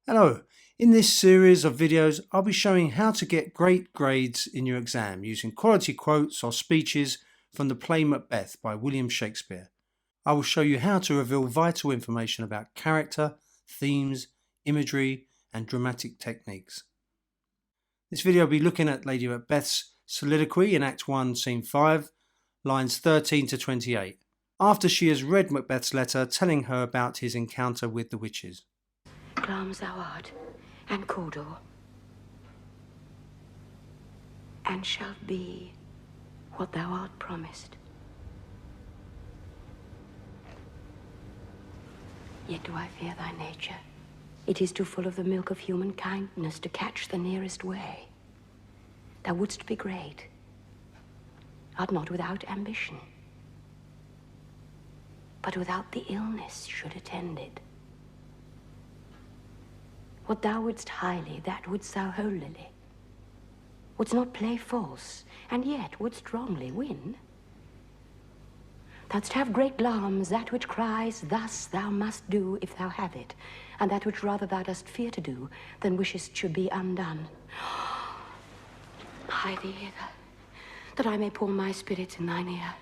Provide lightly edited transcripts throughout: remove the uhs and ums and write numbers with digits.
Hello, in this series of videos I'll be showing how to get great grades in your exam using quality quotes or speeches from the play Macbeth by William Shakespeare. I will show you how to reveal vital information about character, themes, imagery and dramatic techniques. This video will be looking at Lady Macbeth's Soliloquy in Act 1, Scene 5, lines 13 to 28, after she has read Macbeth's letter telling her about his encounter with the witches. Glamis thou art, and Cawdor, and shalt be what thou art promised. Yet do I fear thy nature. It is too full of the milk of human kindness to catch the nearest way. Thou wouldst be great, art not without ambition, but without the illness should attend it. What thou wouldst highly, that wouldst thou holily. Wouldst not play false, and yet wouldst strongly win. Thou'dst have great Glamis, that which cries, thus thou must do if thou have it, and that which rather thou dost fear to do, than wishest should be undone. Hie thee hither, that I may pour my spirits in thine ear,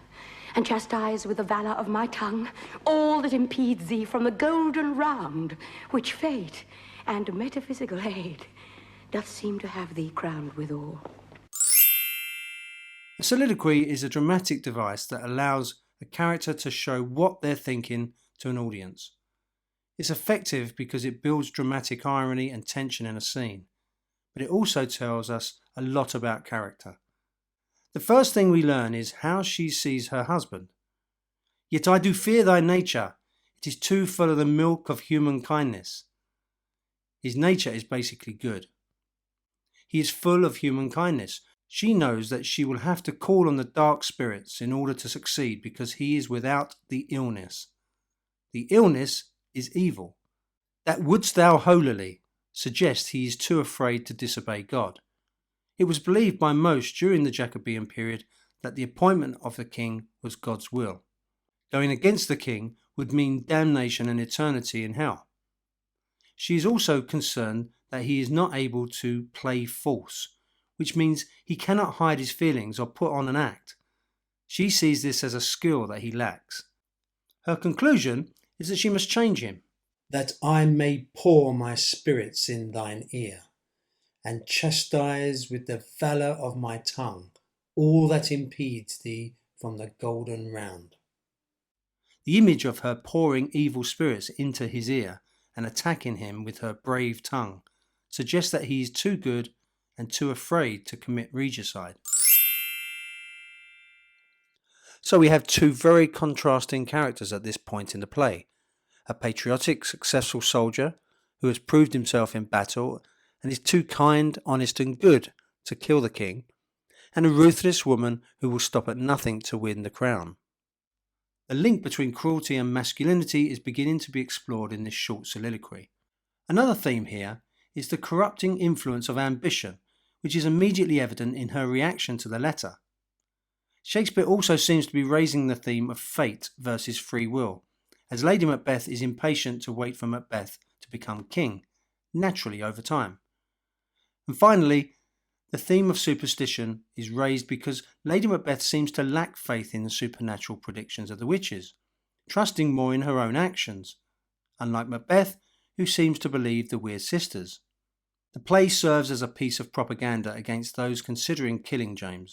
and chastise with the valour of my tongue all that impedes thee from the golden round, which fate and metaphysical aid doth seem to have thee crowned withal. A soliloquy is a dramatic device that allows a character to show what they're thinking to an audience. It's effective because it builds dramatic irony and tension in a scene, but it also tells us a lot about character. The first thing we learn is how she sees her husband. Yet I do fear thy nature, it is too full of the milk of human kindness. His nature is basically good. He is full of human kindness. She knows that she will have to call on the dark spirits in order to succeed because he is without the illness. The illness is evil. That wouldst thou holily suggests he is too afraid to disobey God. It was believed by most during the Jacobean period that the appointment of the king was God's will. Going against the king would mean damnation and eternity in hell. She is also concerned that he is not able to play false, which means he cannot hide his feelings or put on an act. She sees this as a skill that he lacks. Her conclusion is that she must change him. That I may pour my spirits in thine ear, and chastise with the valour of my tongue all that impedes thee from the golden round. The image of her pouring evil spirits into his ear and attacking him with her brave tongue suggests that he is too good and too afraid to commit regicide. So we have two very contrasting characters at this point in the play. A patriotic, successful soldier who has proved himself in battle and is too kind, honest and good to kill the king, and a ruthless woman who will stop at nothing to win the crown. The link between cruelty and masculinity is beginning to be explored in this short soliloquy. Another theme here is the corrupting influence of ambition, which is immediately evident in her reaction to the letter. Shakespeare also seems to be raising the theme of fate versus free will, as Lady Macbeth is impatient to wait for Macbeth to become king, naturally over time. And finally, the theme of superstition is raised because Lady Macbeth seems to lack faith in the supernatural predictions of the witches, trusting more in her own actions, unlike Macbeth, who seems to believe the weird sisters. The play serves as a piece of propaganda against those considering killing James.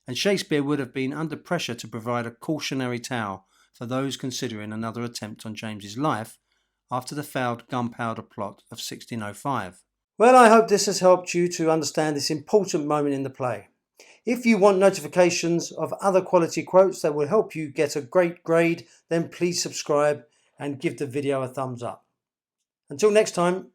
And Shakespeare would have been under pressure to provide a cautionary tale for those considering another attempt on James's life after the failed gunpowder plot of 1605. Well, I hope this has helped you to understand this important moment in the play. If you want notifications of other quality quotes that will help you get a great grade, then please subscribe and give the video a thumbs up. Until next time.